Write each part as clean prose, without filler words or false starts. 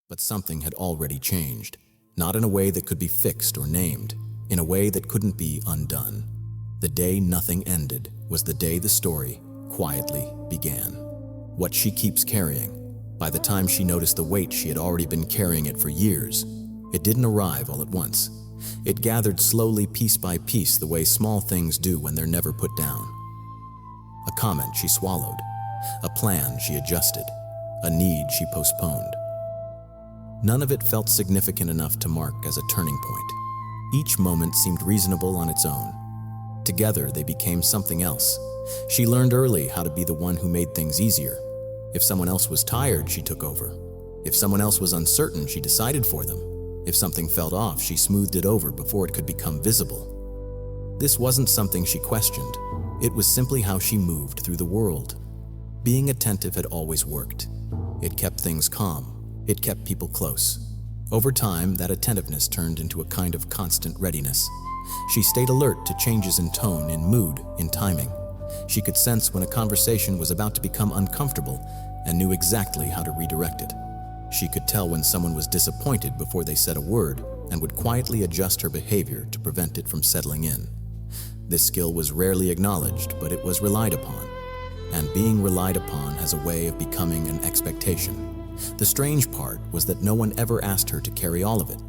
But something had already changed, not in a way that could be fixed or named, in a way that couldn't be undone. The day nothing ended was the day the story quietly began. What she keeps carrying. By the time she noticed the weight, she had already been carrying it for years. It didn't arrive all at once. It gathered slowly, piece by piece, the way small things do when they're never put down. A comment she swallowed, a plan she adjusted, a need she postponed. None of it felt significant enough to mark as a turning point. Each moment seemed reasonable on its own. Together, they became something else. She learned early how to be the one who made things easier. If someone else was tired, she took over. If someone else was uncertain, she decided for them. If something felt off, she smoothed it over before it could become visible. This wasn't something she questioned. It was simply how she moved through the world. Being attentive had always worked. It kept things calm. It kept people close. Over time, that attentiveness turned into a kind of constant readiness. She stayed alert to changes in tone, in mood, in timing. She could sense when a conversation was about to become uncomfortable and knew exactly how to redirect it. She could tell when someone was disappointed before they said a word and would quietly adjust her behavior to prevent it from settling in. This skill was rarely acknowledged, but it was relied upon. And being relied upon has a way of becoming an expectation. The strange part was that no one ever asked her to carry all of it.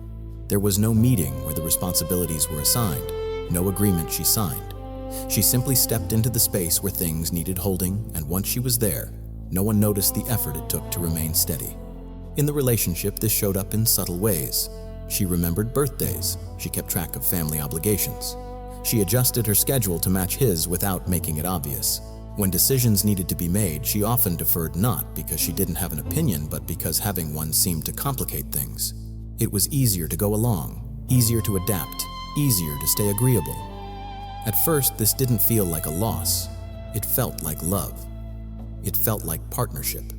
There was no meeting where the responsibilities were assigned, no agreement she signed. She simply stepped into the space where things needed holding, and once she was there, no one noticed the effort it took to remain steady. In the relationship, this showed up in subtle ways. She remembered birthdays. She kept track of family obligations. She adjusted her schedule to match his without making it obvious. When decisions needed to be made, she often deferred, not because she didn't have an opinion, but because having one seemed to complicate things. It was easier to go along, easier to adapt, easier to stay agreeable. At first, this didn't feel like a loss. It felt like love. It felt like partnership.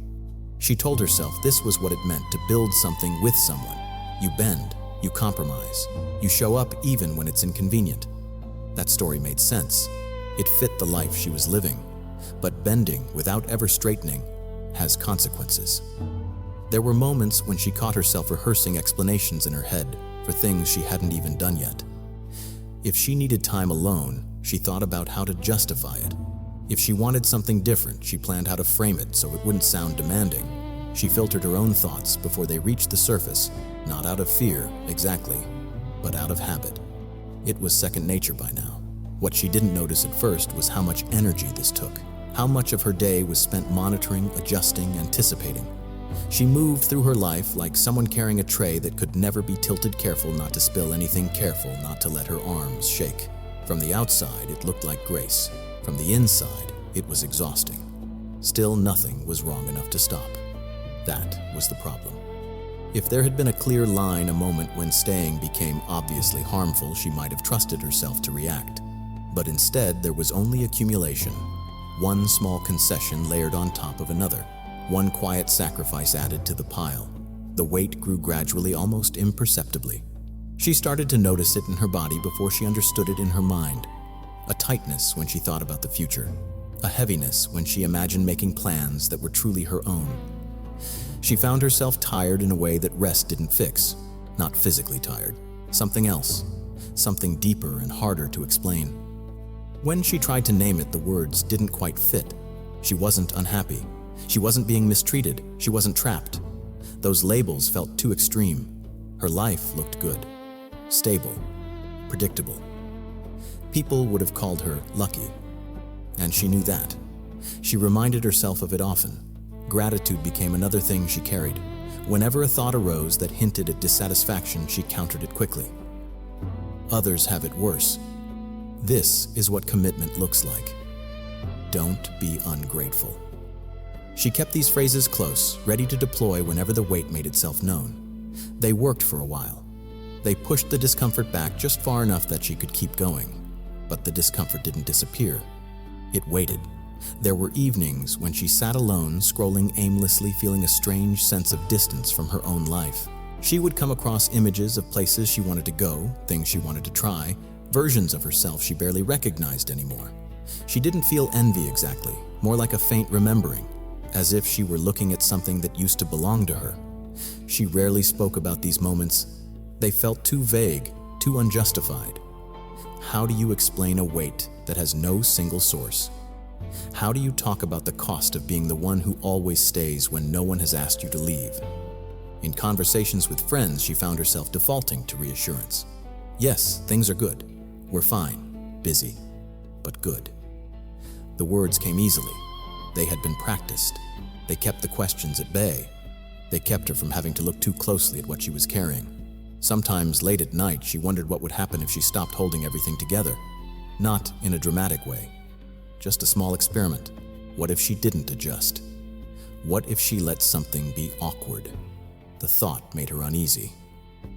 She told herself this was what it meant to build something with someone. You bend, you compromise, you show up even when it's inconvenient. That story made sense. It fit the life she was living. But bending without ever straightening has consequences. There were moments when she caught herself rehearsing explanations in her head for things she hadn't even done yet. If she needed time alone, she thought about how to justify it. If she wanted something different, she planned how to frame it so it wouldn't sound demanding. She filtered her own thoughts before they reached the surface, not out of fear, exactly, but out of habit. It was second nature by now. What she didn't notice at first was how much energy this took. How much of her day was spent monitoring, adjusting, anticipating. She moved through her life like someone carrying a tray that could never be tilted, careful not to spill anything, careful not to let her arms shake. From the outside, it looked like grace. From the inside, it was exhausting. Still, nothing was wrong enough to stop. That was the problem. If there had been a clear line, a moment when staying became obviously harmful, she might have trusted herself to react. But instead, there was only accumulation. One small concession layered on top of another. One quiet sacrifice added to the pile. The weight grew gradually, almost imperceptibly. She started to notice it in her body before she understood it in her mind. A tightness when she thought about the future. A heaviness when she imagined making plans that were truly her own. She found herself tired in a way that rest didn't fix. Not physically tired. Something else. Something deeper and harder to explain. When she tried to name it, the words didn't quite fit. She wasn't unhappy. She wasn't being mistreated. She wasn't trapped. Those labels felt too extreme. Her life looked good, stable, predictable. People would have called her lucky, and she knew that. She reminded herself of it often. Gratitude became another thing she carried. Whenever a thought arose that hinted at dissatisfaction, she countered it quickly. Others have it worse. This is what commitment looks like. Don't be ungrateful. She kept these phrases close, ready to deploy whenever the weight made itself known. They worked for a while. They pushed the discomfort back just far enough that she could keep going. But the discomfort didn't disappear. It waited. There were evenings when she sat alone, scrolling aimlessly, feeling a strange sense of distance from her own life. She would come across images of places she wanted to go, things she wanted to try, versions of herself she barely recognized anymore. She didn't feel envy exactly, more like a faint remembering, as if she were looking at something that used to belong to her. She rarely spoke about these moments. They felt too vague, too unjustified. How do you explain a weight that has no single source? How do you talk about the cost of being the one who always stays when no one has asked you to leave? In conversations with friends, she found herself defaulting to reassurance. Yes, things are good. We're fine, busy, but good. The words came easily. They had been practiced. They kept the questions at bay. They kept her from having to look too closely at what she was carrying. Sometimes late at night, she wondered what would happen if she stopped holding everything together. Not in a dramatic way. Just a small experiment. What if she didn't adjust? What if she let something be awkward? The thought made her uneasy.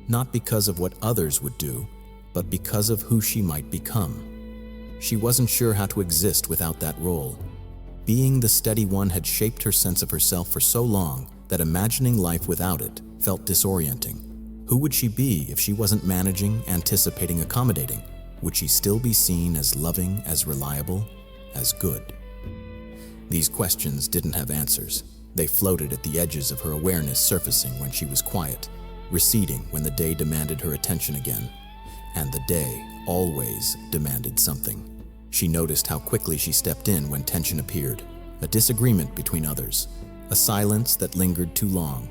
Not because of what others would do, but because of who she might become. She wasn't sure how to exist without that role. Being the steady one had shaped her sense of herself for so long that imagining life without it felt disorienting. Who would she be if she wasn't managing, anticipating, accommodating? Would she still be seen as loving, as reliable, as good? These questions didn't have answers. They floated at the edges of her awareness, surfacing when she was quiet, receding when the day demanded her attention again. And the day always demanded something. She noticed how quickly she stepped in when tension appeared, a disagreement between others, a silence that lingered too long.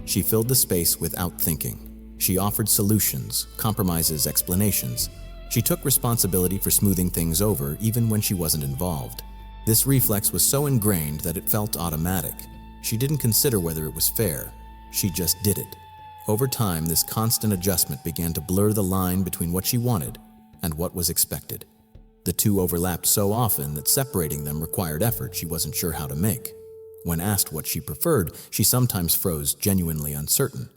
She filled the space without thinking. She offered solutions, compromises, explanations. She took responsibility for smoothing things over even when she wasn't involved. This reflex was so ingrained that it felt automatic. She didn't consider whether it was fair. She just did it. Over time, this constant adjustment began to blur the line between what she wanted and what was expected. The two overlapped so often that separating them required effort she wasn't sure how to make. When asked what she preferred, she sometimes froze, genuinely uncertain.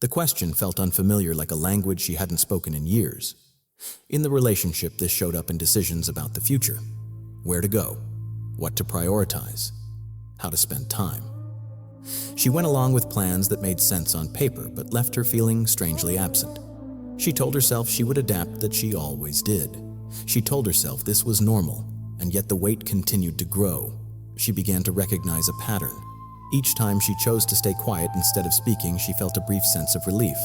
The question felt unfamiliar, like a language she hadn't spoken in years. In the relationship, this showed up in decisions about the future. Where to go, what to prioritize, how to spend time. She went along with plans that made sense on paper, but left her feeling strangely absent. She told herself she would adapt, that she always did. She told herself this was normal, and yet the weight continued to grow. She began to recognize a pattern. Each time she chose to stay quiet instead of speaking, she felt a brief sense of relief.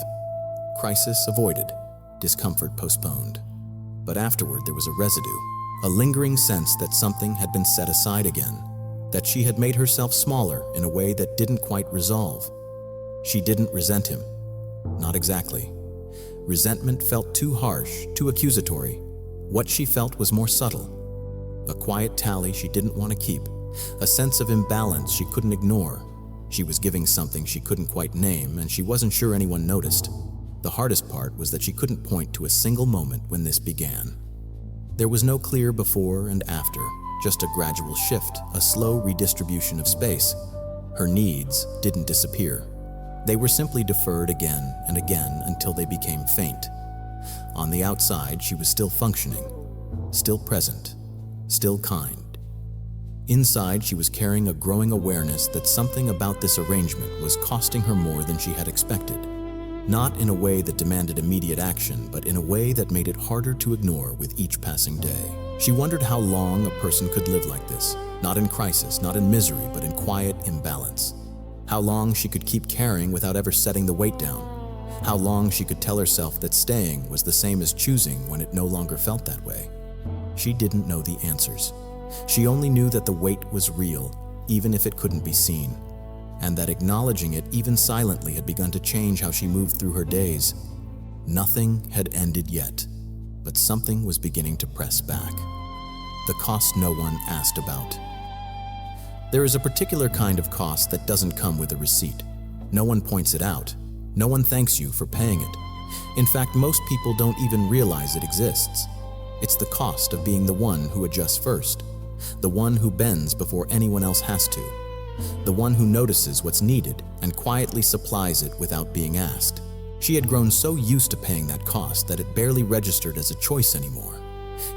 Crisis avoided, discomfort postponed. But afterward there was a residue, a lingering sense that something had been set aside again, that she had made herself smaller in a way that didn't quite resolve. She didn't resent him. Not exactly. Resentment felt too harsh, too accusatory. What she felt was more subtle. A quiet tally she didn't want to keep, a sense of imbalance she couldn't ignore. She was giving something she couldn't quite name, and she wasn't sure anyone noticed. The hardest part was that she couldn't point to a single moment when this began. There was no clear before and after, just a gradual shift, a slow redistribution of space. Her needs didn't disappear. They were simply deferred again and again until they became faint. On the outside, she was still functioning, still present, still kind. Inside, she was carrying a growing awareness that something about this arrangement was costing her more than she had expected. Not in a way that demanded immediate action, but in a way that made it harder to ignore with each passing day. She wondered how long a person could live like this, not in crisis, not in misery, but in quiet imbalance. How long she could keep caring without ever setting the weight down. How long she could tell herself that staying was the same as choosing when it no longer felt that way. She didn't know the answers. She only knew that the weight was real, even if it couldn't be seen, and that acknowledging it, even silently, had begun to change how she moved through her days. Nothing had ended yet, but something was beginning to press back. The cost no one asked about. There is a particular kind of cost that doesn't come with a receipt. No one points it out. No one thanks you for paying it. In fact, most people don't even realize it exists. It's the cost of being the one who adjusts first, the one who bends before anyone else has to, the one who notices what's needed and quietly supplies it without being asked. She had grown so used to paying that cost that it barely registered as a choice anymore.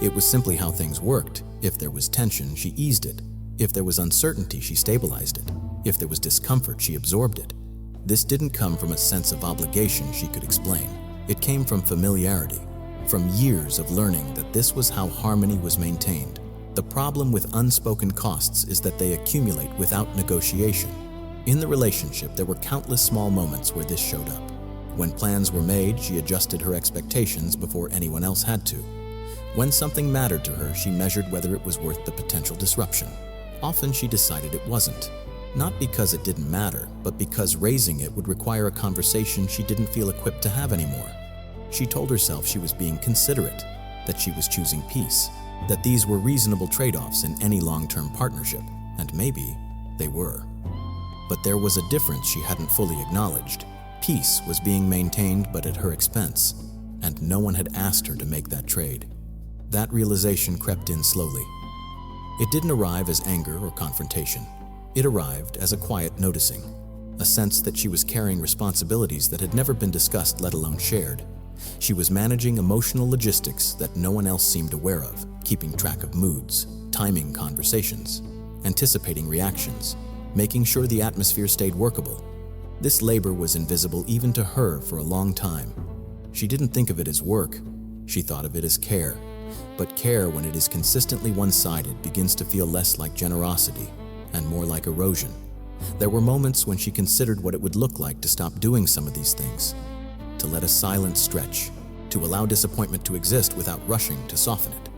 It was simply how things worked. If there was tension, she eased it. If there was uncertainty, she stabilized it. If there was discomfort, she absorbed it. This didn't come from a sense of obligation she could explain. It came from familiarity, from years of learning that this was how harmony was maintained. The problem with unspoken costs is that they accumulate without negotiation. In the relationship, there were countless small moments where this showed up. When plans were made, she adjusted her expectations before anyone else had to. When something mattered to her, she measured whether it was worth the potential disruption. Often she decided it wasn't. Not because it didn't matter, but because raising it would require a conversation she didn't feel equipped to have anymore. She told herself she was being considerate, that she was choosing peace, that these were reasonable trade-offs in any long-term partnership, and maybe they were. But there was a difference she hadn't fully acknowledged. Peace was being maintained, but at her expense, and no one had asked her to make that trade. That realization crept in slowly. It didn't arrive as anger or confrontation. It arrived as a quiet noticing, a sense that she was carrying responsibilities that had never been discussed, let alone shared. She was managing emotional logistics that no one else seemed aware of, keeping track of moods, timing conversations, anticipating reactions, making sure the atmosphere stayed workable. This labor was invisible even to her for a long time. She didn't think of it as work, she thought of it as care. But care, when it is consistently one-sided, begins to feel less like generosity and more like erosion. There were moments when she considered what it would look like to stop doing some of these things, to let a silence stretch, to allow disappointment to exist without rushing to soften it.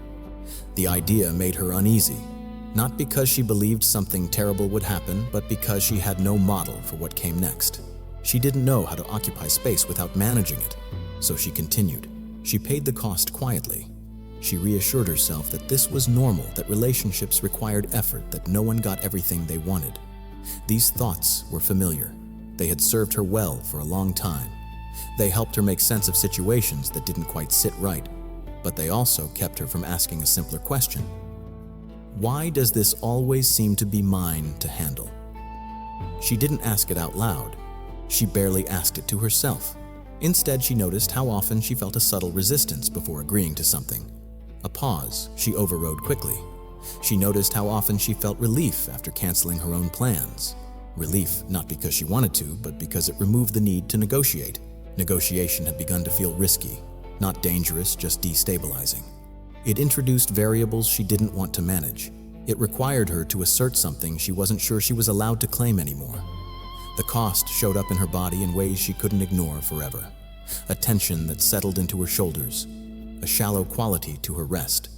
The idea made her uneasy, not because she believed something terrible would happen, but because she had no model for what came next. She didn't know how to occupy space without managing it, so she continued. She paid the cost quietly. She reassured herself that this was normal, that relationships required effort, that no one got everything they wanted. These thoughts were familiar. They had served her well for a long time. They helped her make sense of situations that didn't quite sit right, but they also kept her from asking a simpler question. Why does this always seem to be mine to handle? She didn't ask it out loud. She barely asked it to herself. Instead, she noticed how often she felt a subtle resistance before agreeing to something. A pause she overrode quickly. She noticed how often she felt relief after canceling her own plans. Relief not because she wanted to, but because it removed the need to negotiate. Negotiation had begun to feel risky, not dangerous, just destabilizing. It introduced variables she didn't want to manage. It required her to assert something she wasn't sure she was allowed to claim anymore. The cost showed up in her body in ways she couldn't ignore forever. A tension that settled into her shoulders, a shallow quality to her rest,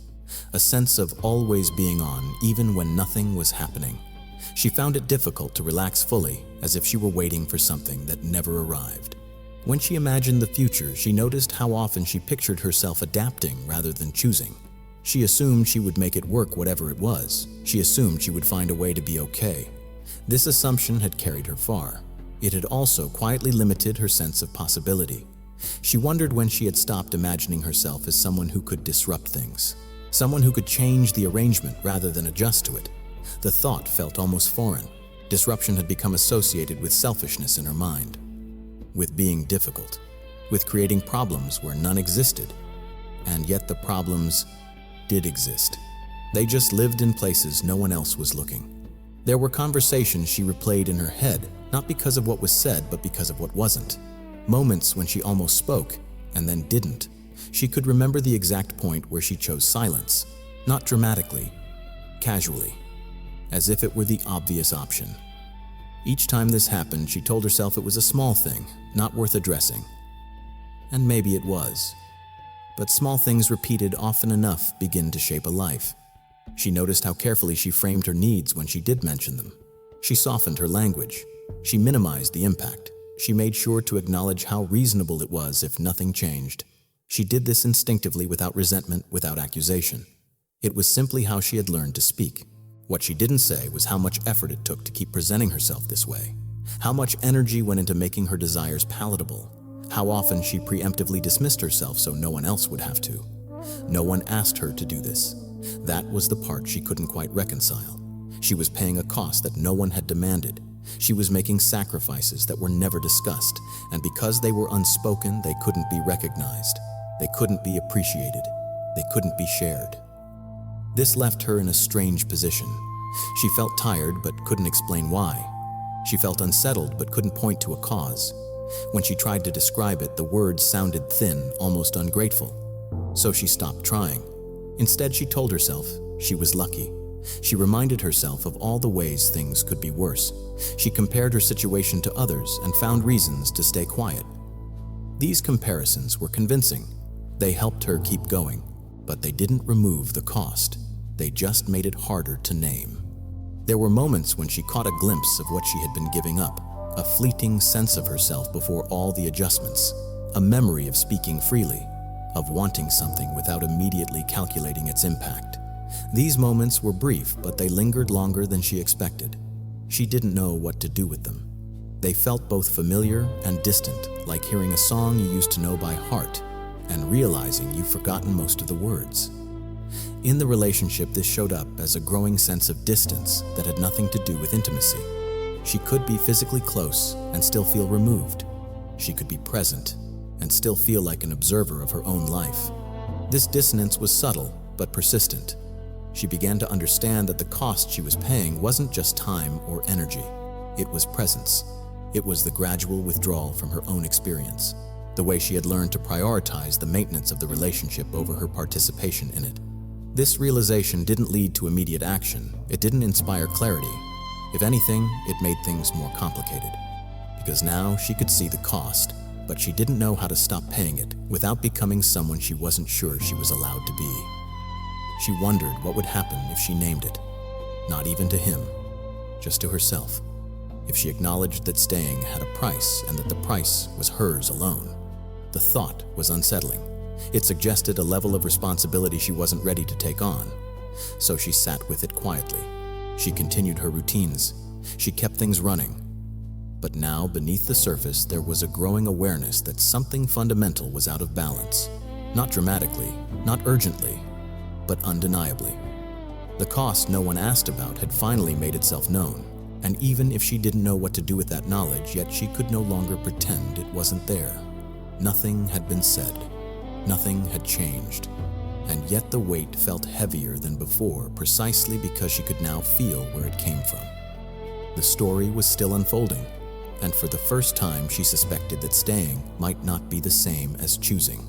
a sense of always being on even when nothing was happening. She found it difficult to relax fully, as if she were waiting for something that never arrived. When she imagined the future, she noticed how often she pictured herself adapting rather than choosing. She assumed she would make it work whatever it was. She assumed she would find a way to be okay. This assumption had carried her far. It had also quietly limited her sense of possibility. She wondered when she had stopped imagining herself as someone who could disrupt things, someone who could change the arrangement rather than adjust to it. The thought felt almost foreign. Disruption had become associated with selfishness in her mind, with being difficult, with creating problems where none existed. And yet the problems did exist. They just lived in places no one else was looking. There were conversations she replayed in her head, not because of what was said, but because of what wasn't. Moments when she almost spoke, and then didn't. She could remember the exact point where she chose silence, not dramatically, casually, as if it were the obvious option. Each time this happened, she told herself it was a small thing, not worth addressing. And maybe it was. But small things repeated often enough begin to shape a life. She noticed how carefully she framed her needs when she did mention them. She softened her language. She minimized the impact. She made sure to acknowledge how reasonable it was if nothing changed. She did this instinctively, without resentment, without accusation. It was simply how she had learned to speak. What she didn't say was how much effort it took to keep presenting herself this way, how much energy went into making her desires palatable, how often she preemptively dismissed herself so no one else would have to. No one asked her to do this. That was the part she couldn't quite reconcile. She was paying a cost that no one had demanded. She was making sacrifices that were never discussed, and because they were unspoken, they couldn't be recognized. They couldn't be appreciated. They couldn't be shared. This left her in a strange position. She felt tired but couldn't explain why. She felt unsettled but couldn't point to a cause. When she tried to describe it, the words sounded thin, almost ungrateful. So she stopped trying. Instead, she told herself she was lucky. She reminded herself of all the ways things could be worse. She compared her situation to others and found reasons to stay quiet. These comparisons were convincing. They helped her keep going, but they didn't remove the cost. They just made it harder to name. There were moments when she caught a glimpse of what she had been giving up, a fleeting sense of herself before all the adjustments, a memory of speaking freely, of wanting something without immediately calculating its impact. These moments were brief, but they lingered longer than she expected. She didn't know what to do with them. They felt both familiar and distant, like hearing a song you used to know by heart and realizing you've forgotten most of the words. In the relationship, this showed up as a growing sense of distance that had nothing to do with intimacy. She could be physically close and still feel removed. She could be present and still feel like an observer of her own life. This dissonance was subtle but persistent. She began to understand that the cost she was paying wasn't just time or energy. It was presence. It was the gradual withdrawal from her own experience, the way she had learned to prioritize the maintenance of the relationship over her participation in it. This realization didn't lead to immediate action. It didn't inspire clarity. If anything, it made things more complicated. Because now she could see the cost, but she didn't know how to stop paying it without becoming someone she wasn't sure she was allowed to be. She wondered what would happen if she named it. Not even to him, just to herself. If she acknowledged that staying had a price and that the price was hers alone. The thought was unsettling. It suggested a level of responsibility she wasn't ready to take on. So she sat with it quietly. She continued her routines. She kept things running. But now, beneath the surface, there was a growing awareness that something fundamental was out of balance. Not dramatically, not urgently, but undeniably. The cost no one asked about had finally made itself known. And even if she didn't know what to do with that knowledge, yet she could no longer pretend it wasn't there. Nothing had been said. Nothing had changed. And yet the weight felt heavier than before, precisely because she could now feel where it came from. The story was still unfolding, and for the first time she suspected that staying might not be the same as choosing.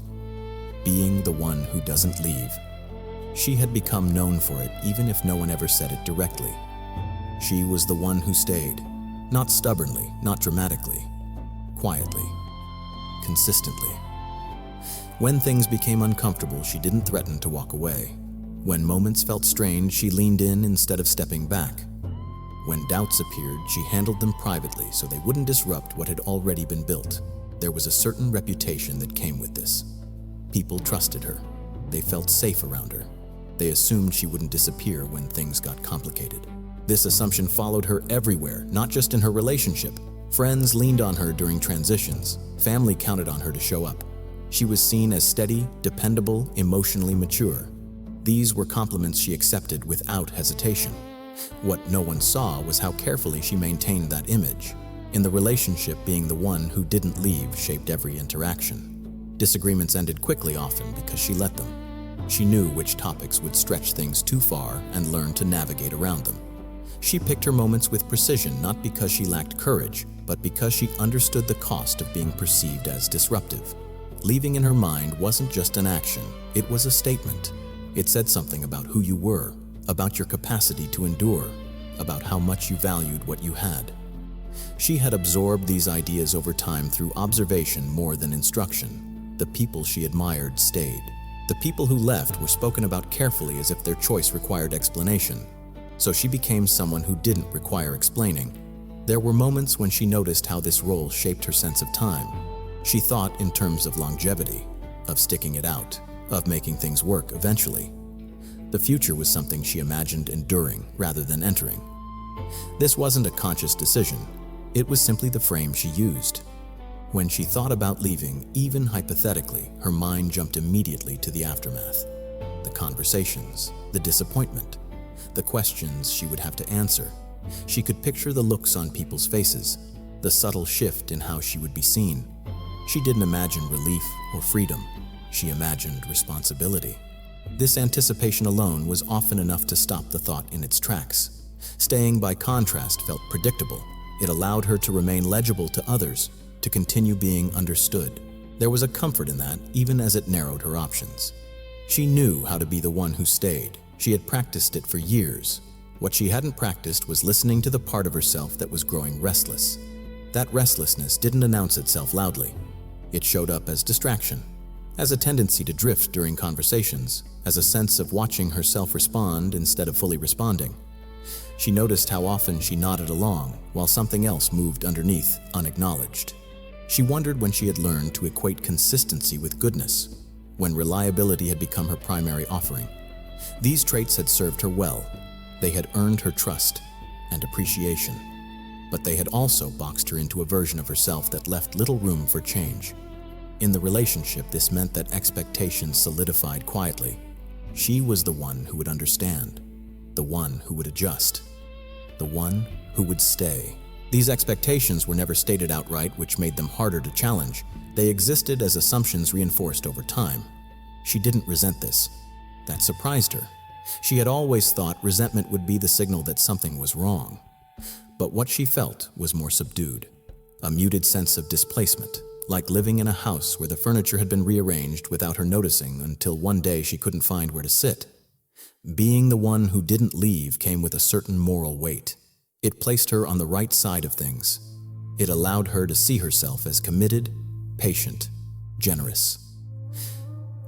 Being the one who doesn't leave. She had become known for it, even if no one ever said it directly. She was the one who stayed, not stubbornly, not dramatically, quietly, consistently. When things became uncomfortable, she didn't threaten to walk away. When moments felt strained, she leaned in instead of stepping back. When doubts appeared, she handled them privately so they wouldn't disrupt what had already been built. There was a certain reputation that came with this. People trusted her. They felt safe around her. They assumed she wouldn't disappear when things got complicated. This assumption followed her everywhere, not just in her relationship. Friends leaned on her during transitions. Family counted on her to show up. She was seen as steady, dependable, emotionally mature. These were compliments she accepted without hesitation. What no one saw was how carefully she maintained that image. In the relationship, being the one who didn't leave shaped every interaction. Disagreements ended quickly often because she let them. She knew which topics would stretch things too far and learned to navigate around them. She picked her moments with precision, not because she lacked courage, but because she understood the cost of being perceived as disruptive. Leaving in her mind wasn't just an action, it was a statement. It said something about who you were, about your capacity to endure, about how much you valued what you had. She had absorbed these ideas over time through observation more than instruction. The people she admired stayed. The people who left were spoken about carefully as if their choice required explanation. So she became someone who didn't require explaining. There were moments when she noticed how this role shaped her sense of time. She thought in terms of longevity, of sticking it out, of making things work eventually. The future was something she imagined enduring rather than entering. This wasn't a conscious decision. It was simply the frame she used. When she thought about leaving, even hypothetically, her mind jumped immediately to the aftermath. The conversations, the disappointment, the questions she would have to answer. She could picture the looks on people's faces, the subtle shift in how she would be seen. She didn't imagine relief or freedom. She imagined responsibility. This anticipation alone was often enough to stop the thought in its tracks. Staying, by contrast, felt predictable. It allowed her to remain legible to others, to continue being understood. There was a comfort in that, even as it narrowed her options. She knew how to be the one who stayed, She had practiced it for years. What she hadn't practiced was listening to the part of herself that was growing restless. That restlessness didn't announce itself loudly. It showed up as distraction, as a tendency to drift during conversations, as a sense of watching herself respond instead of fully responding. She noticed how often she nodded along while something else moved underneath, unacknowledged. She wondered when she had learned to equate consistency with goodness, when reliability had become her primary offering. These traits had served her well. They had earned her trust and appreciation, but they had also boxed her into a version of herself that left little room for change. In the relationship, this meant that expectations solidified quietly. She was the one who would understand, the one who would adjust, the one who would stay. These expectations were never stated outright, which made them harder to challenge. They existed as assumptions reinforced over time. She didn't resent this. That surprised her. She had always thought resentment would be the signal that something was wrong. But what she felt was more subdued, a muted sense of displacement, like living in a house where the furniture had been rearranged without her noticing until one day she couldn't find where to sit. Being the one who didn't leave came with a certain moral weight. It placed her on the right side of things. It allowed her to see herself as committed, patient, generous.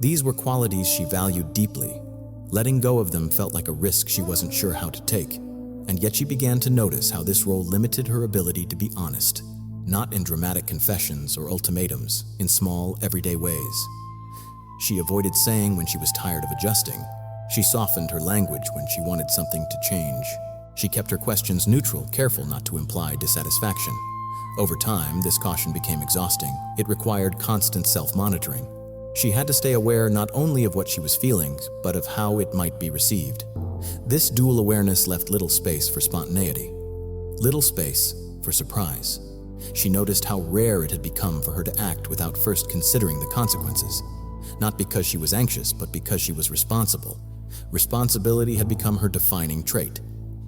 These were qualities she valued deeply. Letting go of them felt like a risk she wasn't sure how to take, and yet she began to notice how this role limited her ability to be honest, not in dramatic confessions or ultimatums, in small, everyday ways. She avoided saying when she was tired of adjusting. She softened her language when she wanted something to change. She kept her questions neutral, careful not to imply dissatisfaction. Over time, this caution became exhausting. It required constant self-monitoring. She had to stay aware not only of what she was feeling, but of how it might be received. This dual awareness left little space for spontaneity, little space for surprise. She noticed how rare it had become for her to act without first considering the consequences. Not because she was anxious, but because she was responsible. Responsibility had become her defining trait.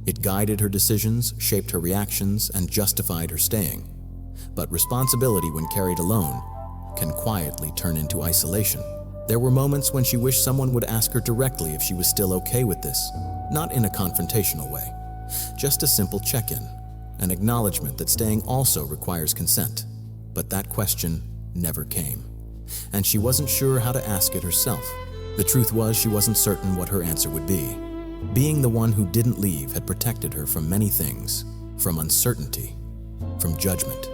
It guided her decisions, shaped her reactions, and justified her staying. But responsibility, when carried alone, can quietly turn into isolation. There were moments when she wished someone would ask her directly if she was still okay with this, not in a confrontational way. Just a simple check-in, an acknowledgement that staying also requires consent. But that question never came, and she wasn't sure how to ask it herself. The truth was, she wasn't certain what her answer would be. Being the one who didn't leave had protected her from many things, from uncertainty, from judgment,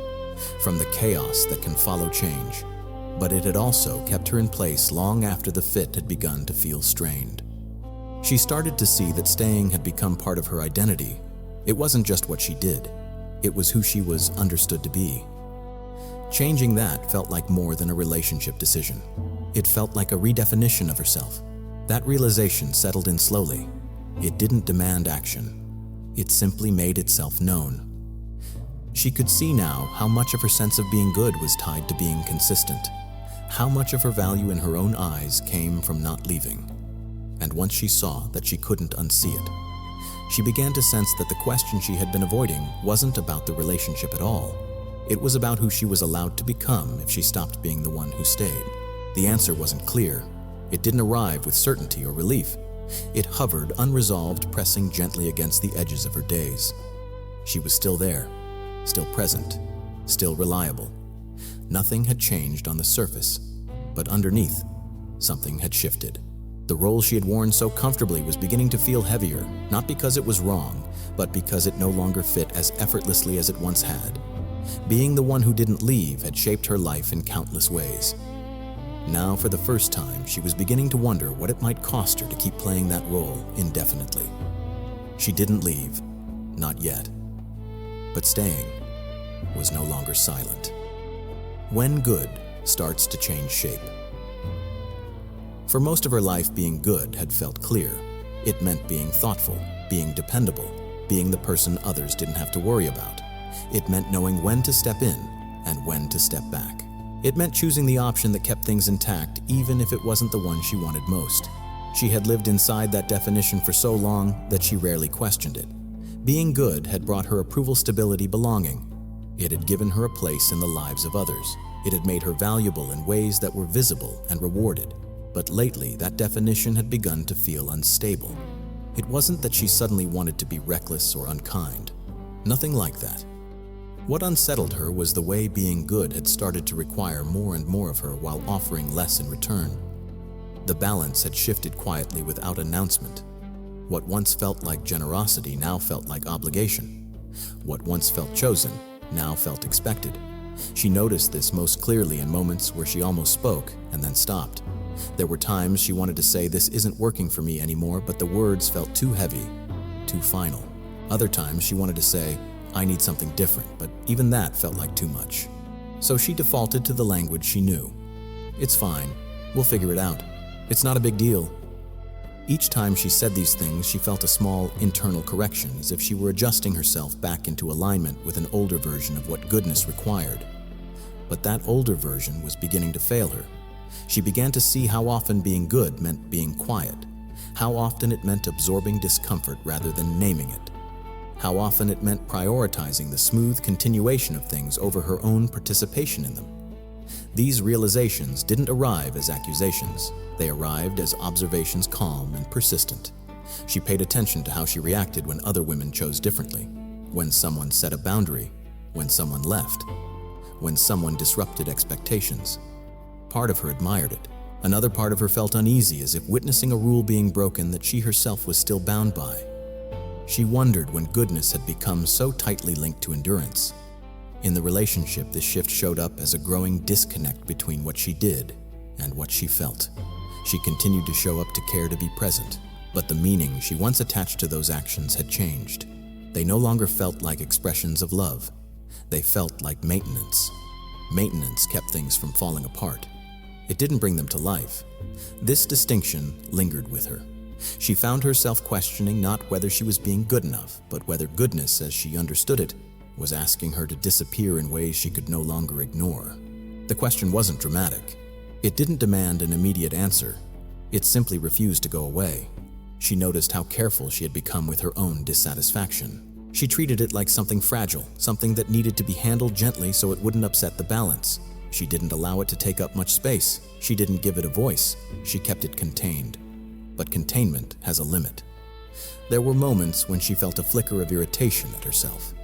from the chaos that can follow change. But it had also kept her in place long after the fit had begun to feel strained. She started to see that staying had become part of her identity. It wasn't just what she did, it was who she was understood to be. Changing that felt like more than a relationship decision. It felt like a redefinition of herself. That realization settled in slowly. It didn't demand action. It simply made itself known. She could see now how much of her sense of being good was tied to being consistent, how much of her value in her own eyes came from not leaving. And once she saw that she couldn't unsee it, she began to sense that the question she had been avoiding wasn't about the relationship at all. It was about who she was allowed to become if she stopped being the one who stayed. The answer wasn't clear. It didn't arrive with certainty or relief. It hovered unresolved, pressing gently against the edges of her days. She was still there, still present, still reliable. Nothing had changed on the surface, but underneath, something had shifted. The role she had worn so comfortably was beginning to feel heavier, not because it was wrong, but because it no longer fit as effortlessly as it once had. Being the one who didn't leave had shaped her life in countless ways. Now, for the first time, she was beginning to wonder what it might cost her to keep playing that role indefinitely. She didn't leave, not yet. But staying was no longer silent. When good starts to change shape. For most of her life, being good had felt clear. It meant being thoughtful, being dependable, being the person others didn't have to worry about. It meant knowing when to step in and when to step back. It meant choosing the option that kept things intact, even if it wasn't the one she wanted most. She had lived inside that definition for so long that she rarely questioned it. Being good had brought her approval, stability, belonging. It had given her a place in the lives of others. It had made her valuable in ways that were visible and rewarded. But lately, that definition had begun to feel unstable. It wasn't that she suddenly wanted to be reckless or unkind. Nothing like that. What unsettled her was the way being good had started to require more and more of her while offering less in return. The balance had shifted quietly without announcement. What once felt like generosity now felt like obligation. What once felt chosen now felt expected. She noticed this most clearly in moments where she almost spoke and then stopped. There were times she wanted to say, "This isn't working for me anymore," but the words felt too heavy, too final. Other times she wanted to say, "I need something different," but even that felt like too much. So she defaulted to the language she knew. "It's fine. We'll figure it out. It's not a big deal." Each time she said these things, she felt a small internal correction, as if she were adjusting herself back into alignment with an older version of what goodness required. But that older version was beginning to fail her. She began to see how often being good meant being quiet, how often it meant absorbing discomfort rather than naming it, how often it meant prioritizing the smooth continuation of things over her own participation in them. These realizations didn't arrive as accusations. They arrived as observations, calm and persistent. She paid attention to how she reacted when other women chose differently, when someone set a boundary, when someone left, when someone disrupted expectations. Part of her admired it. Another part of her felt uneasy, as if witnessing a rule being broken that she herself was still bound by. She wondered when goodness had become so tightly linked to endurance. In the relationship, this shift showed up as a growing disconnect between what she did and what she felt. She continued to show up to care, to be present, but the meaning she once attached to those actions had changed. They no longer felt like expressions of love. They felt like maintenance. Maintenance kept things from falling apart. It didn't bring them to life. This distinction lingered with her. She found herself questioning not whether she was being good enough, but whether goodness, as she understood it, was asking her to disappear in ways she could no longer ignore. The question wasn't dramatic. It didn't demand an immediate answer. It simply refused to go away. She noticed how careful she had become with her own dissatisfaction. She treated it like something fragile, something that needed to be handled gently so it wouldn't upset the balance. She didn't allow it to take up much space. She didn't give it a voice. She kept it contained. But containment has a limit. There were moments when she felt a flicker of irritation at herself.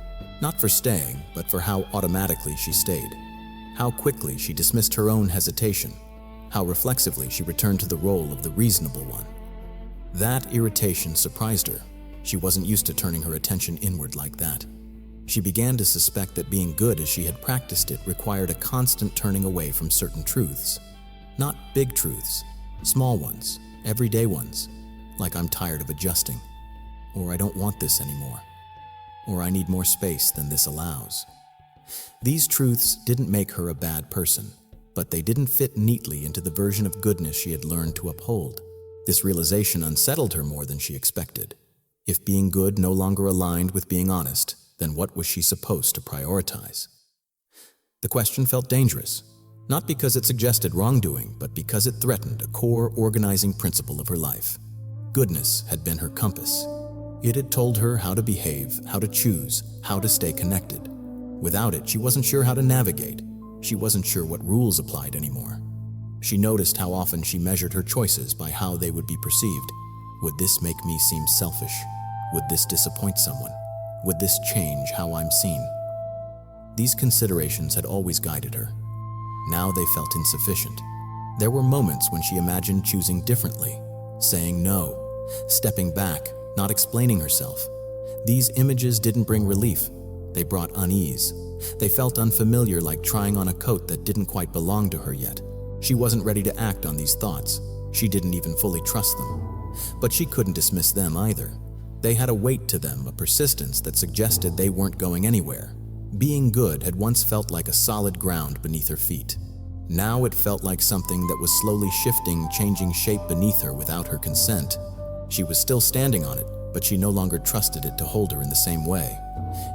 Not for staying, but for how automatically she stayed. How quickly she dismissed her own hesitation. How reflexively she returned to the role of the reasonable one. That irritation surprised her. She wasn't used to turning her attention inward like that. She began to suspect that being good as she had practiced it required a constant turning away from certain truths. Not big truths, small ones, everyday ones, like "I'm tired of adjusting," or "I don't want this anymore," or "I need more space than this allows." These truths didn't make her a bad person, but they didn't fit neatly into the version of goodness she had learned to uphold. This realization unsettled her more than she expected. If being good no longer aligned with being honest, then what was she supposed to prioritize? The question felt dangerous, not because it suggested wrongdoing, but because it threatened a core organizing principle of her life. Goodness had been her compass. It had told her how to behave, how to choose, how to stay connected. Without it, she wasn't sure how to navigate. She wasn't sure what rules applied anymore. She noticed how often she measured her choices by how they would be perceived. Would this make me seem selfish? Would this disappoint someone? Would this change how I'm seen? These considerations had always guided her. Now they felt insufficient. There were moments when she imagined choosing differently, saying no, stepping back, not explaining herself. These images didn't bring relief. They brought unease. They felt unfamiliar, like trying on a coat that didn't quite belong to her yet. She wasn't ready to act on these thoughts. She didn't even fully trust them. But she couldn't dismiss them either. They had a weight to them, a persistence that suggested they weren't going anywhere. Being good had once felt like a solid ground beneath her feet. Now it felt like something that was slowly shifting, changing shape beneath her without her consent. She was still standing on it, but she no longer trusted it to hold her in the same way.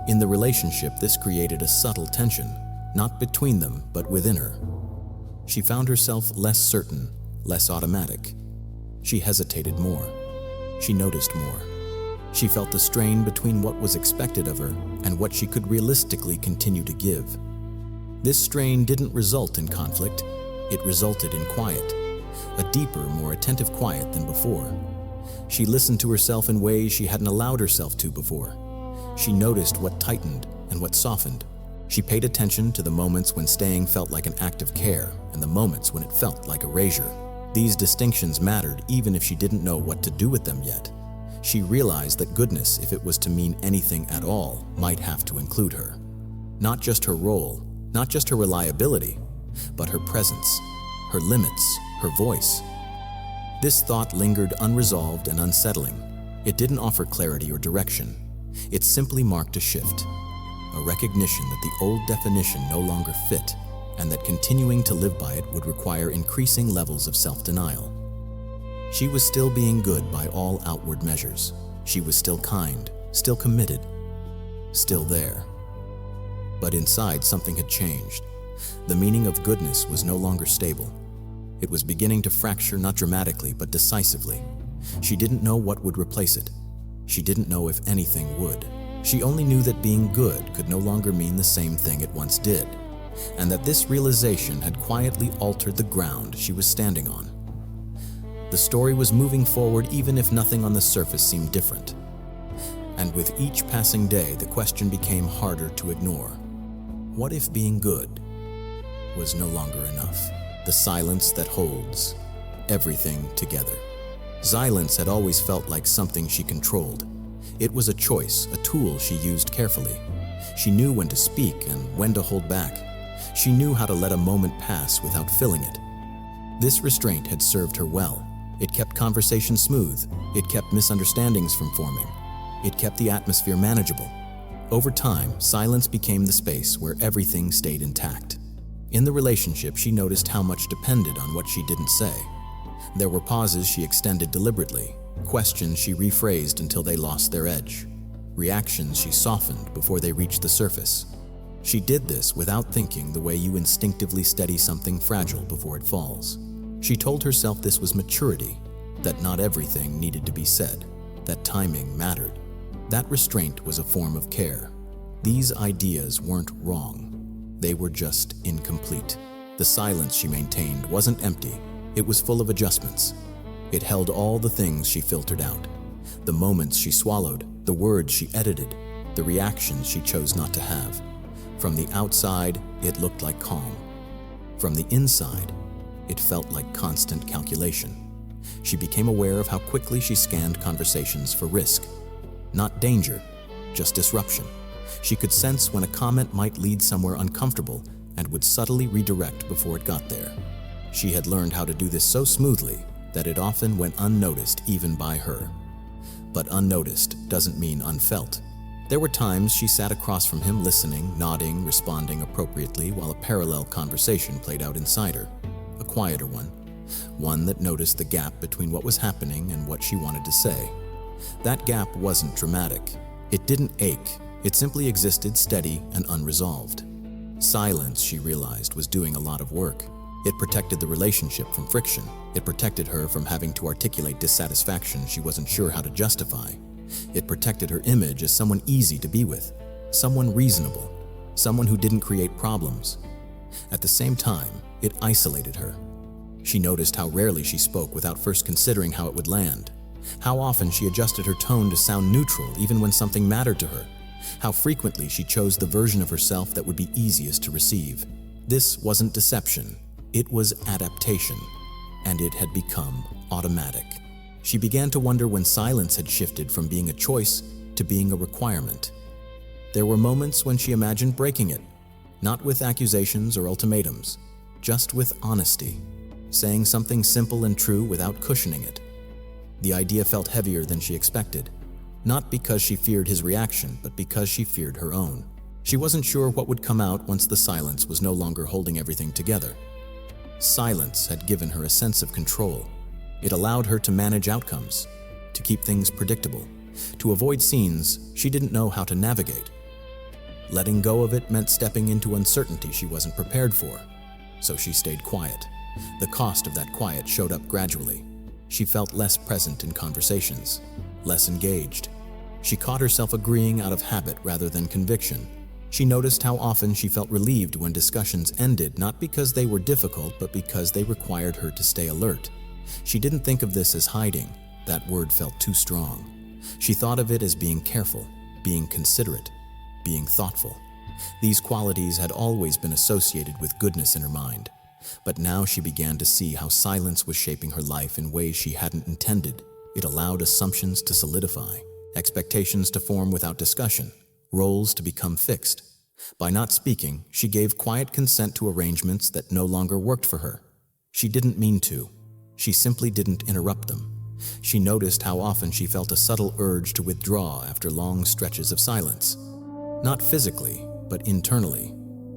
In the relationship, this created a subtle tension, not between them, but within her. She found herself less certain, less automatic. She hesitated more. She noticed more. She felt the strain between what was expected of her and what she could realistically continue to give. This strain didn't result in conflict. It resulted in quiet, a deeper, more attentive quiet than before. She listened to herself in ways she hadn't allowed herself to before. She noticed what tightened and what softened. She paid attention to the moments when staying felt like an act of care and the moments when it felt like erasure. These distinctions mattered even if she didn't know what to do with them yet. She realized that goodness, if it was to mean anything at all, might have to include her. Not just her role, not just her reliability, but her presence, her limits, her voice. This thought lingered unresolved and unsettling. It didn't offer clarity or direction. It simply marked a shift, a recognition that the old definition no longer fit, and that continuing to live by it would require increasing levels of self-denial. She was still being good by all outward measures. She was still kind, still committed, still there. But inside, something had changed. The meaning of goodness was no longer stable. It was beginning to fracture, not dramatically, but decisively. She didn't know what would replace it. She didn't know if anything would. She only knew that being good could no longer mean the same thing it once did, and that this realization had quietly altered the ground she was standing on. The story was moving forward even if nothing on the surface seemed different. And with each passing day, the question became harder to ignore. What if being good was no longer enough? The silence that holds everything together. Silence had always felt like something she controlled. It was a choice, a tool she used carefully. She knew when to speak and when to hold back. She knew how to let a moment pass without filling it. This restraint had served her well. It kept conversation smooth. It kept misunderstandings from forming. It kept the atmosphere manageable. Over time, silence became the space where everything stayed intact. In the relationship, she noticed how much depended on what she didn't say. There were pauses she extended deliberately, questions she rephrased until they lost their edge, reactions she softened before they reached the surface. She did this without thinking, the way you instinctively steady something fragile before it falls. She told herself this was maturity, that not everything needed to be said, that timing mattered. That restraint was a form of care. These ideas weren't wrong. They were just incomplete. The silence she maintained wasn't empty. It was full of adjustments. It held all the things she filtered out, the moments she swallowed, the words she edited, the reactions she chose not to have. From the outside, it looked like calm. From the inside, it felt like constant calculation. She became aware of how quickly she scanned conversations for risk. Not danger, just disruption. She could sense when a comment might lead somewhere uncomfortable and would subtly redirect before it got there. She had learned how to do this so smoothly that it often went unnoticed even by her. But unnoticed doesn't mean unfelt. There were times she sat across from him, listening, nodding, responding appropriately while a parallel conversation played out inside her. A quieter one that noticed the gap between what was happening and what she wanted to say. That gap wasn't dramatic. It didn't ache. It simply existed, steady and unresolved. Silence, she realized, was doing a lot of work. It protected the relationship from friction. It protected her from having to articulate dissatisfaction she wasn't sure how to justify. It protected her image as someone easy to be with, someone reasonable, someone who didn't create problems. At the same time, it isolated her. She noticed how rarely she spoke without first considering how it would land. How often she adjusted her tone to sound neutral even when something mattered to her. How frequently she chose the version of herself that would be easiest to receive. This wasn't deception. It was adaptation, and it had become automatic. She began to wonder when silence had shifted from being a choice to being a requirement. There were moments when she imagined breaking it, not with accusations or ultimatums, just with honesty, saying something simple and true without cushioning it. The idea felt heavier than she expected, not because she feared his reaction, but because she feared her own. She wasn't sure what would come out once the silence was no longer holding everything together. Silence had given her a sense of control. It allowed her to manage outcomes, to keep things predictable, to avoid scenes she didn't know how to navigate. Letting go of it meant stepping into uncertainty she wasn't prepared for, so she stayed quiet. The cost of that quiet showed up gradually. She felt less present in conversations, less engaged. She caught herself agreeing out of habit rather than conviction. She noticed how often she felt relieved when discussions ended, not because they were difficult, but because they required her to stay alert. She didn't think of this as hiding. That word felt too strong. She thought of it as being careful, being considerate, being thoughtful. These qualities had always been associated with goodness in her mind, but now she began to see how silence was shaping her life in ways she hadn't intended. It allowed assumptions to solidify, expectations to form without discussion, roles to become fixed. By not speaking, she gave quiet consent to arrangements that no longer worked for her. She didn't mean to. She simply didn't interrupt them. She noticed how often she felt a subtle urge to withdraw after long stretches of silence. Not physically, but internally,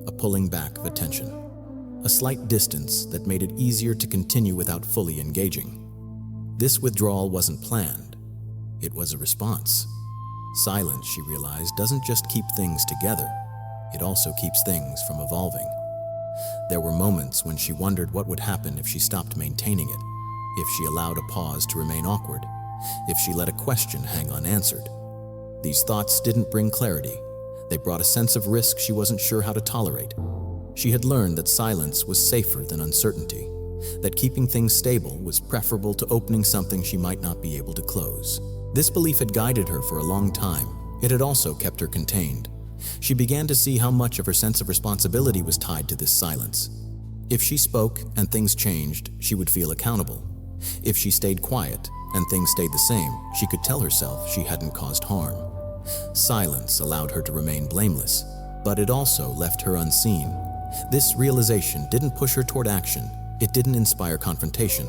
a pulling back of attention. A slight distance that made it easier to continue without fully engaging. This withdrawal wasn't planned. It was a response. Silence, she realized, doesn't just keep things together. It also keeps things from evolving. There were moments when she wondered what would happen if she stopped maintaining it, if she allowed a pause to remain awkward, if she let a question hang unanswered. These thoughts didn't bring clarity. They brought a sense of risk she wasn't sure how to tolerate. She had learned that silence was safer than uncertainty, that keeping things stable was preferable to opening something she might not be able to close. This belief had guided her for a long time. It had also kept her contained. She began to see how much of her sense of responsibility was tied to this silence. If she spoke and things changed, she would feel accountable. If she stayed quiet and things stayed the same, she could tell herself she hadn't caused harm. Silence allowed her to remain blameless, but it also left her unseen. This realization didn't push her toward action. It didn't inspire confrontation.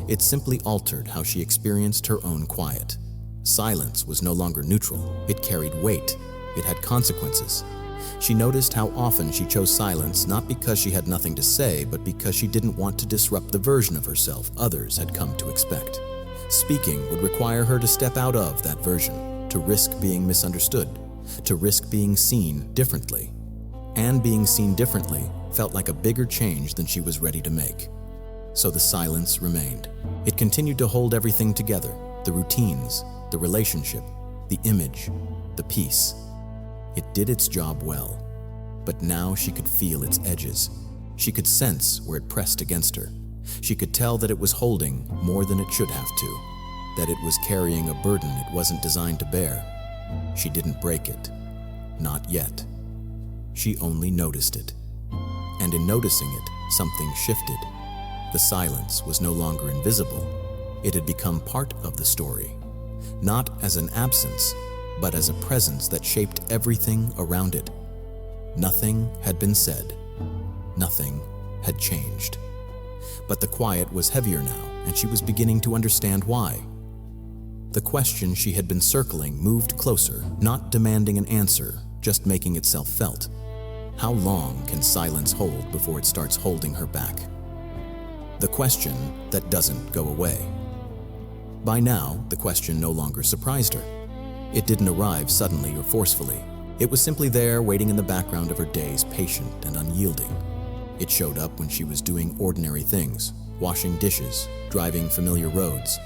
It simply altered how she experienced her own quiet. Silence was no longer neutral. It carried weight. It had consequences. She noticed how often she chose silence not because she had nothing to say, but because she didn't want to disrupt the version of herself others had come to expect. Speaking would require her to step out of that version, to risk being misunderstood, to risk being seen differently. And being seen differently felt like a bigger change than she was ready to make. So the silence remained. It continued to hold everything together, the routines, the relationship, the image, the peace. It did its job well, but now she could feel its edges. She could sense where it pressed against her. She could tell that it was holding more than it should have to, that it was carrying a burden it wasn't designed to bear. She didn't break it. Not yet. She only noticed it. And in noticing it, something shifted. The silence was no longer invisible. It had become part of the story, not as an absence, but as a presence that shaped everything around it. Nothing had been said. Nothing had changed. But the quiet was heavier now, and she was beginning to understand why. The question she had been circling moved closer, not demanding an answer, just making itself felt. How long can silence hold before it starts holding her back? The question that doesn't go away. By now, the question no longer surprised her. It didn't arrive suddenly or forcefully. It was simply there, waiting in the background of her days, patient and unyielding. It showed up when she was doing ordinary things, washing dishes, driving familiar roads,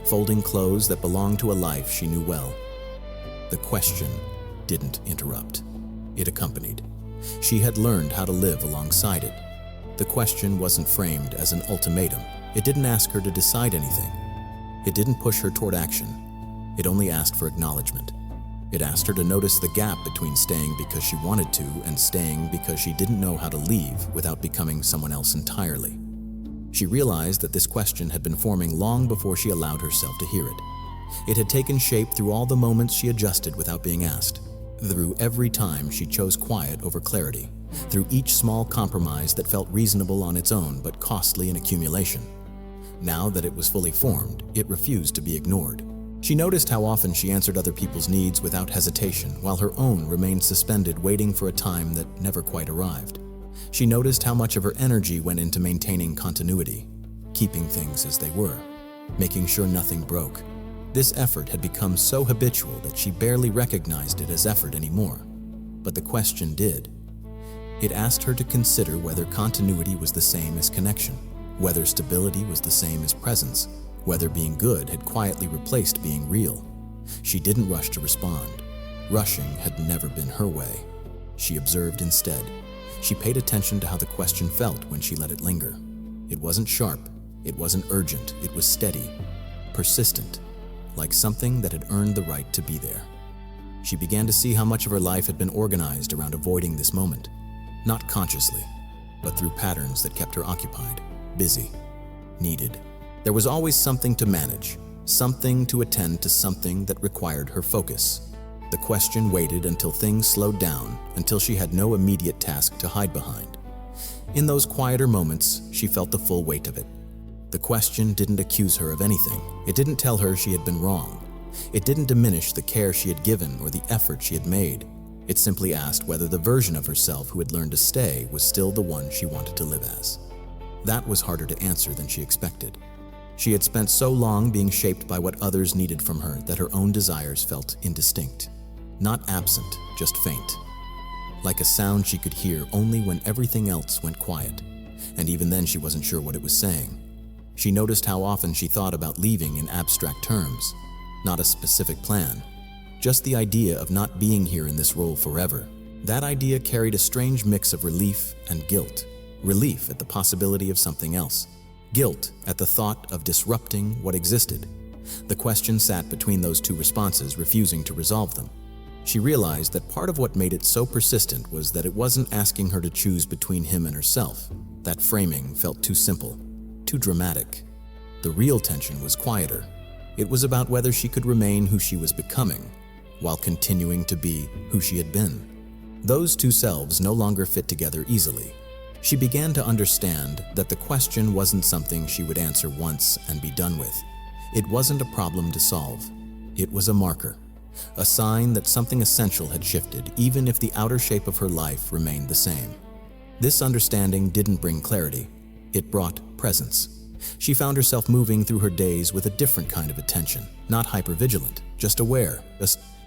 folding clothes that belonged to a life she knew well. The question didn't interrupt. It accompanied. She had learned how to live alongside it. The question wasn't framed as an ultimatum. It didn't ask her to decide anything. It didn't push her toward action. It only asked for acknowledgement. It asked her to notice the gap between staying because she wanted to and staying because she didn't know how to leave without becoming someone else entirely. She realized that this question had been forming long before she allowed herself to hear it. It had taken shape through all the moments she adjusted without being asked, through every time she chose quiet over clarity, through each small compromise that felt reasonable on its own but costly in accumulation. Now that it was fully formed, it refused to be ignored. She noticed how often she answered other people's needs without hesitation, while her own remained suspended, waiting for a time that never quite arrived. She noticed how much of her energy went into maintaining continuity, keeping things as they were, making sure nothing broke. This effort had become so habitual that she barely recognized it as effort anymore. But the question did. It asked her to consider whether continuity was the same as connection, whether stability was the same as presence, whether being good had quietly replaced being real. She didn't rush to respond. Rushing had never been her way. She observed instead. She paid attention to how the question felt when she let it linger. It wasn't sharp, it wasn't urgent, it was steady, persistent. like something that had earned the right to be there. She began to see how much of her life had been organized around avoiding this moment, not consciously, but through patterns that kept her occupied, busy, needed. There was always something to manage, something to attend to, something that required her focus. The question waited until things slowed down, until she had no immediate task to hide behind. In those quieter moments, she felt the full weight of it. The question didn't accuse her of anything. It didn't tell her she had been wrong. It didn't diminish the care she had given or the effort she had made. It simply asked whether the version of herself who had learned to stay was still the one she wanted to live as. That was harder to answer than she expected. She had spent so long being shaped by what others needed from her that her own desires felt indistinct. Not absent, just faint. Like a sound she could hear only when everything else went quiet, and even then she wasn't sure what it was saying. She noticed how often she thought about leaving in abstract terms, not a specific plan, just the idea of not being here in this role forever. That idea carried a strange mix of relief and guilt. Relief at the possibility of something else. Guilt at the thought of disrupting what existed. The question sat between those two responses, refusing to resolve them. She realized that part of what made it so persistent was that it wasn't asking her to choose between him and herself. That framing felt too simple, too dramatic. The real tension was quieter. It was about whether she could remain who she was becoming, while continuing to be who she had been. Those two selves no longer fit together easily. She began to understand that the question wasn't something she would answer once and be done with. It wasn't a problem to solve. It was a marker. A sign that something essential had shifted, even if the outer shape of her life remained the same. This understanding didn't bring clarity. It brought presence. She found herself moving through her days with a different kind of attention, not hypervigilant, just aware.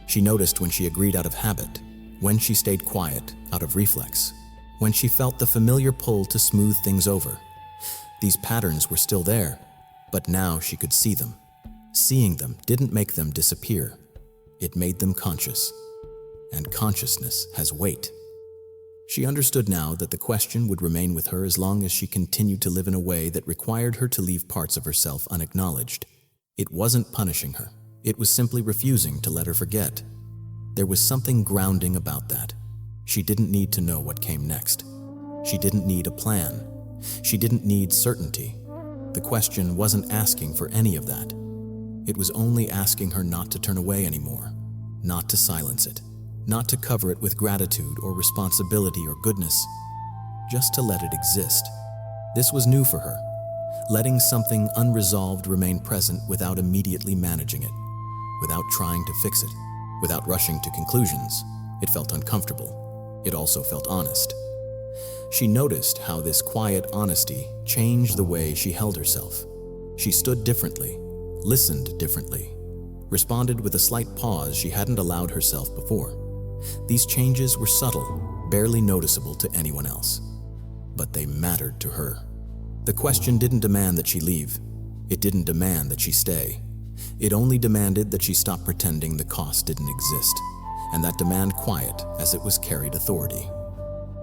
She noticed when she agreed out of habit, when she stayed quiet out of reflex, when she felt the familiar pull to smooth things over. These patterns were still there, but now she could see them. Seeing them didn't make them disappear. It made them conscious, and consciousness has weight. She understood now that the question would remain with her as long as she continued to live in a way that required her to leave parts of herself unacknowledged. It wasn't punishing her. It was simply refusing to let her forget. There was something grounding about that. She didn't need to know what came next. She didn't need a plan. She didn't need certainty. The question wasn't asking for any of that. It was only asking her not to turn away anymore, not to silence it, not to cover it with gratitude or responsibility or goodness, just to let it exist. This was new for her, letting something unresolved remain present without immediately managing it, without trying to fix it, without rushing to conclusions. It felt uncomfortable. It also felt honest. She noticed how this quiet honesty changed the way she held herself. She stood differently, listened differently, responded with a slight pause she hadn't allowed herself before. These changes were subtle, barely noticeable to anyone else, but they mattered to her. The question didn't demand that she leave. It didn't demand that she stay. It only demanded that she stop pretending the cost didn't exist, and that demand quiet as it was carried authority.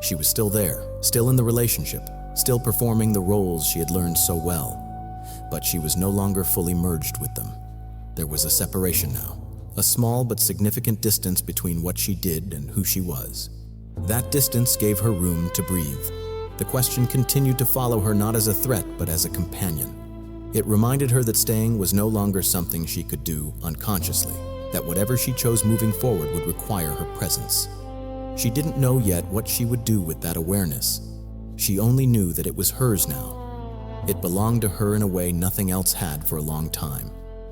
She was still there, still in the relationship, still performing the roles she had learned so well, but she was no longer fully merged with them. There was a separation now, a small but significant distance between what she did and who she was. That distance gave her room to breathe. The question continued to follow her not as a threat but as a companion. It reminded her that staying was no longer something she could do unconsciously, that whatever she chose moving forward would require her presence. She didn't know yet what she would do with that awareness. She only knew that it was hers now. It belonged to her in a way nothing else had for a long time,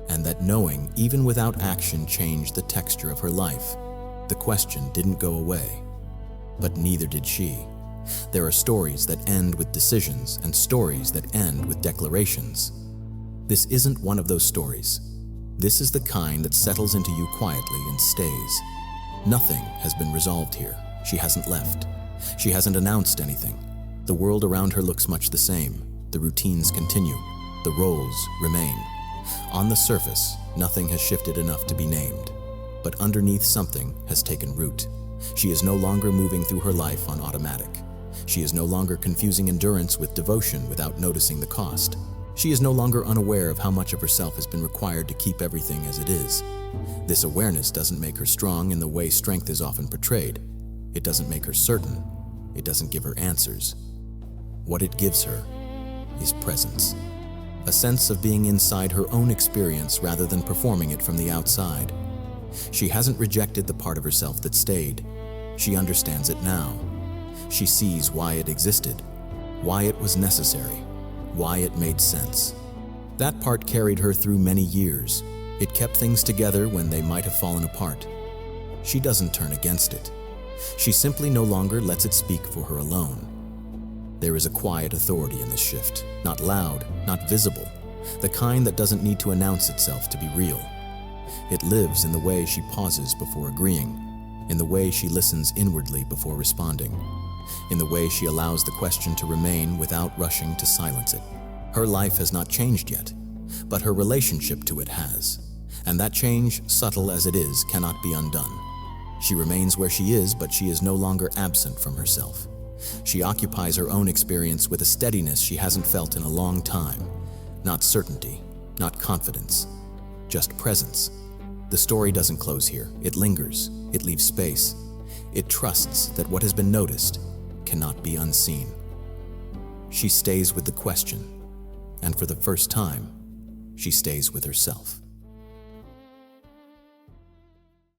and that knowing, even without action, changed the texture of her life. The question didn't go away, but neither did she. There are stories that end with decisions and stories that end with declarations. This isn't one of those stories. This is the kind that settles into you quietly and stays. Nothing has been resolved here. She hasn't left. She hasn't announced anything. The world around her looks much the same. The routines continue. The roles remain. On the surface, nothing has shifted enough to be named, but underneath something has taken root. She is no longer moving through her life on automatic. She is no longer confusing endurance with devotion without noticing the cost. She is no longer unaware of how much of herself has been required to keep everything as it is. This awareness doesn't make her strong in the way strength is often portrayed. It doesn't make her certain. It doesn't give her answers. What it gives her is presence. A sense of being inside her own experience rather than performing it from the outside. She hasn't rejected the part of herself that stayed. She understands it now. She sees why it existed, why it was necessary, why it made sense. That part carried her through many years. It kept things together when they might have fallen apart. She doesn't turn against it. She simply no longer lets it speak for her alone. There is a quiet authority in this shift, not loud, not visible, the kind that doesn't need to announce itself to be real. It lives in the way she pauses before agreeing, in the way she listens inwardly before responding, in the way she allows the question to remain without rushing to silence it. Her life has not changed yet, but her relationship to it has, and that change, subtle as it is, cannot be undone. She remains where she is, but she is no longer absent from herself. She occupies her own experience with a steadiness she hasn't felt in a long time. Not certainty, not confidence, just presence. The story doesn't close here. It lingers. It leaves space. It trusts that what has been noticed cannot be unseen. She stays with the question, and for the first time, she stays with herself.